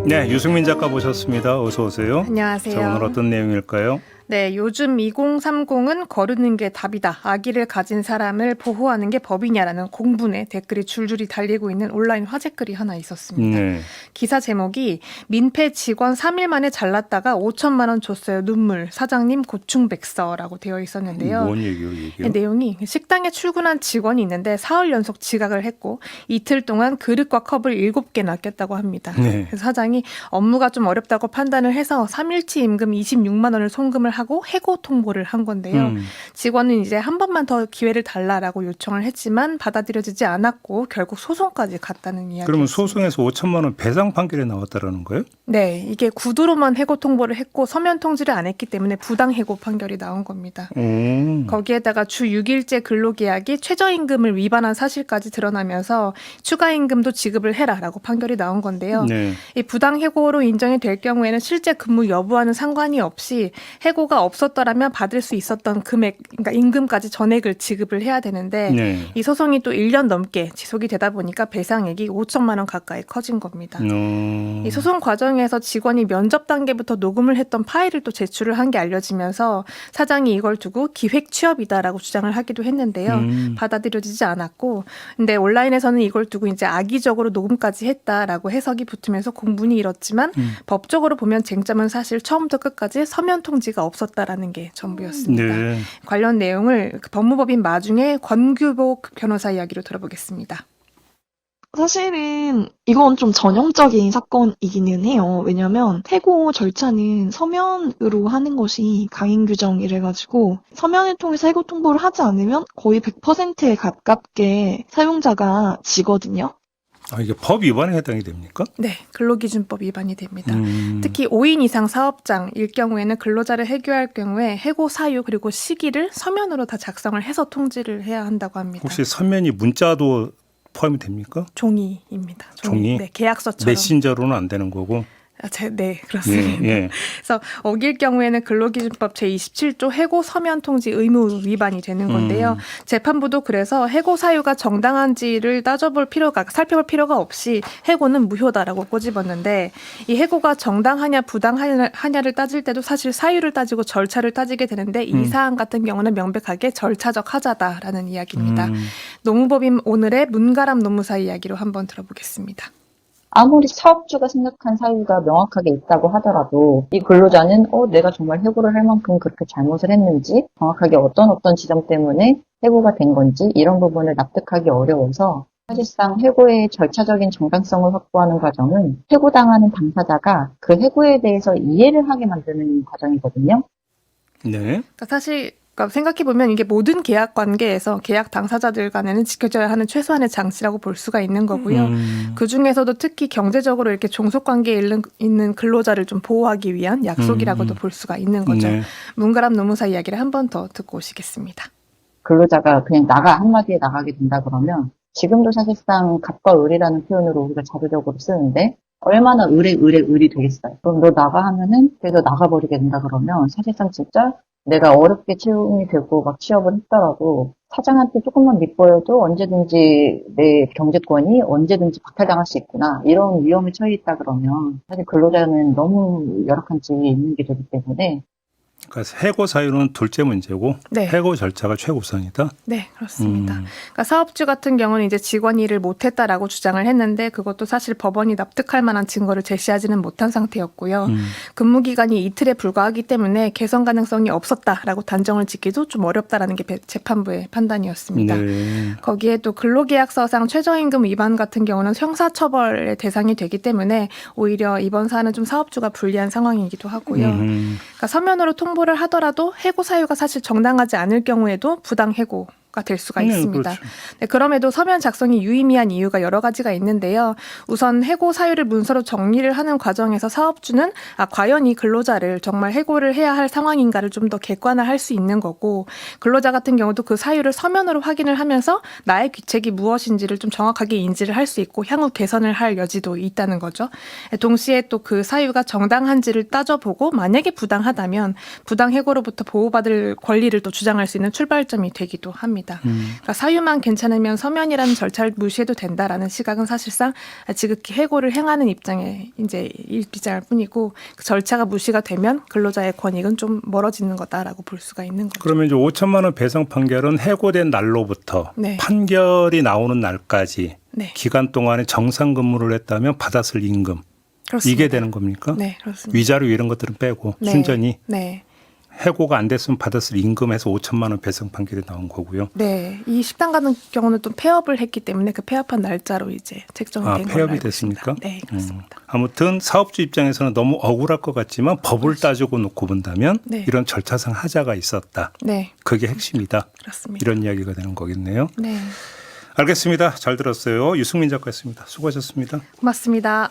네, 유승민 작가 모셨습니다. 어서 오세요. 안녕하세요. 자, 오늘 어떤 내용일까요? 네, 요즘 2030은 거르는 게 답이다. 아기를 가진 사람을 보호하는 게 법이냐라는 공분에 댓글이 줄줄이 달리고 있는 온라인 화제글이 하나 있었습니다. 네. 기사 제목이 민폐 직원 3일 만에 잘랐다가 5천만 원 줬어요. 눈물. 사장님 고충백서라고 되어 있었는데요. 뭔 얘기요? 내용이 식당에 출근한 직원이 있는데 사흘 연속 지각을 했고 이틀 동안 그릇과 컵을 7개 낚였다고 합니다. 네. 그래서 사장이 업무가 좀 어렵다고 판단을 해서 3일치 임금 26만 원을 송금을 하고 해고 통보를 한 건데요. 직원은 이제 한 번만 더 기회를 달라라고 요청을 했지만 받아들여지지 않았고 결국 소송까지 갔다는 이야기입니다. 그러면 소송에서 5천만 원 배상 판결이 나왔다라는 거예요? 네, 이게 구두로만 해고 통보를 했고 서면 통지를 안 했기 때문에 부당 해고 판결이 나온 겁니다. 거기에다가 주 6일제 근로계약이 최저임금을 위반한 사실까지 드러나면서 추가임금도 지급을 해라라고 판결이 나온 건데요. 네. 이 부당 해고로 인정이 될 경우에는 실제 근무 여부와는 상관이 없이 해고가 없었더라면 받을 수 있었던 금액, 그러니까 임금까지 전액을 지급을 해야 되는데 네. 이 소송이 또 1년 넘게 지속이 되다 보니까 배상액이 5천만 원 가까이 커진 겁니다. 이 소송 과정에서 직원이 면접 단계부터 녹음을 했던 파일을 또 제출을 한 게 알려지면서 사장이 이걸 두고 기획 취업이다라고 주장을 하기도 했는데요. 받아들여지지 않았고, 근데 온라인에서는 이걸 두고 이제 악의적으로 녹음까지 했다라고 해석이 붙으면서 공분이 일었지만 법적으로 보면 쟁점은 사실 처음부터 끝까지 서면 통지가 없었다라는 게 전부였습니다. 네. 관련 내용을 법무법인 마중의 권규복 변호사 이야기로 들어보겠습니다. 사실은 이건 좀 전형적인 사건이기는 해요. 왜냐면 해고 절차는 서면으로 하는 것이 강행 규정이래가지고 서면을 통해서 해고 통보를 하지 않으면 거의 100%에 가깝게 사용자가 지거든요. 아, 이게 법 위반에 해당이 됩니까? 네, 근로기준법 위반이 됩니다. 특히 5인 이상 사업장일 경우에는 근로자를 해고할 경우에 해고 사유 그리고 시기를 서면으로 다 작성을 해서 통지를 해야 한다고 합니다. 혹시 서면이 문자도 포함이 됩니까? 종이입니다. 종이? 네, 계약서처럼. 메신저로는 안 되는 거고. 네, 그렇습니다. 예. 그래서 어길 경우에는 근로기준법 제27조 해고 서면 통지 의무 위반이 되는 건데요. 재판부도 그래서 해고 사유가 정당한지를 살펴볼 필요가 없이 해고는 무효다라고 꼬집었는데 이 해고가 정당하냐 부당하냐를 따질 때도 사실 사유를 따지고 절차를 따지게 되는데 이 사안 같은 경우는 명백하게 절차적 하자다라는 이야기입니다. 노무법인 오늘의 문가람 노무사 이야기로 한번 들어보겠습니다. 아무리 사업주가 생각한 사유가 명확하게 있다고 하더라도 이 근로자는 내가 정말 해고를 할 만큼 그렇게 잘못을 했는지 정확하게 어떤 지점 때문에 해고가 된 건지 이런 부분을 납득하기 어려워서 사실상 해고의 절차적인 정당성을 확보하는 과정은 해고당하는 당사자가 그 해고에 대해서 이해를 하게 만드는 과정이거든요. 네. 그러니까 생각해보면 이게 모든 계약 관계에서 계약 당사자들 간에는 지켜져야 하는 최소한의 장치라고 볼 수가 있는 거고요. 그중에서도 특히 경제적으로 이렇게 종속관계에 있는 근로자를 좀 보호하기 위한 약속이라고도 볼 수가 있는 거죠. 네. 문가람 노무사 이야기를 한 번 더 듣고 오시겠습니다. 근로자가 그냥 한마디에 나가게 된다 그러면 지금도 사실상 갑과 을이라는 표현으로 우리가 자주적으로 쓰는데 얼마나 을이 되겠어요. 그럼 너 나가 하면은 그래서 나가버리게 된다 그러면 사실상 진짜 내가 어렵게 채용이 되고 막 취업을 했더라도 사장한테 조금만 밑보여도 언제든지 내 경제권이 언제든지 박탈당할 수 있구나. 이런 위험에 처해 있다 그러면 사실 근로자는 너무 열악한 지위에 있는 게 되기 때문에 그러니까 해고 사유는 둘째 문제고 네. 해고 절차가 최우선이다. 네, 그렇습니다. 그러니까 사업주 같은 경우는 이제 직원이 일을 못했다라고 주장을 했는데 그것도 사실 법원이 납득할 만한 증거를 제시하지는 못한 상태였고요. 근무 기간이 이틀에 불과하기 때문에 개선 가능성이 없었다라고 단정을 짓기도 좀 어렵다라는 게 재판부의 판단이었습니다. 네. 거기에 또 근로계약서상 최저임금 위반 같은 경우는 형사처벌의 대상이 되기 때문에 오히려 이번 사안은 좀 사업주가 불리한 상황이기도 하고요. 그러니까 서면으로 통보를 하더라도 해고 사유가 사실 정당하지 않을 경우에도 부당 해고가 될 수가 있습니다. 그렇죠. 네, 그럼에도 서면 작성이 유의미한 이유가 여러 가지가 있는데요. 우선 해고 사유를 문서로 정리를 하는 과정에서 사업주는 과연 이 근로자를 정말 해고를 해야 할 상황인가를 좀 더 객관화할 수 있는 거고 근로자 같은 경우도 그 사유를 서면으로 확인을 하면서 나의 귀책이 무엇인지를 좀 정확하게 인지를 할 수 있고 향후 개선을 할 여지도 있다는 거죠. 동시에 또 그 사유가 정당한지를 따져보고 만약에 부당하다면 부당 해고로부터 보호받을 권리를 또 주장할 수 있는 출발점이 되기도 합니다. 했습니다. 그러니까 사유만 괜찮으면 서면이라는 절차를 무시해도 된다라는 시각은 사실상 지극히 해고를 행하는 입장에 이제 입장일 뿐이고 그 절차가 무시가 되면 근로자의 권익은 좀 멀어지는 거다라고 볼 수가 있는 거죠. 그러면 이제 5천만 원 배상 판결은 해고된 날로부터 네. 판결이 나오는 날까지 네, 기간 동안에 정상 근무를 했다면 받았을 임금 그렇습니다. 이게 되는 겁니까? 네, 그렇습니다. 위자료 이런 것들은 빼고 네, 순전히 네. 해고가 안 됐으면 받았을 임금에서 5천만 원 배상 판결이 나온 거고요. 네, 이 식당 같은 경우는 또 폐업을 했기 때문에 그 폐업한 날짜로 이제 책정이 된 걸로 폐업이 알고 됐습니까? 있습니다. 네, 그렇습니다. 아무튼 사업주 입장에서는 너무 억울할 것 같지만 법을 따지고 놓고 본다면 네. 이런 절차상 하자가 있었다. 네, 그게 핵심이다. 그렇습니다. 이런 이야기가 되는 거겠네요. 네, 알겠습니다. 잘 들었어요. 유승민 작가였습니다. 수고하셨습니다. 고맙습니다.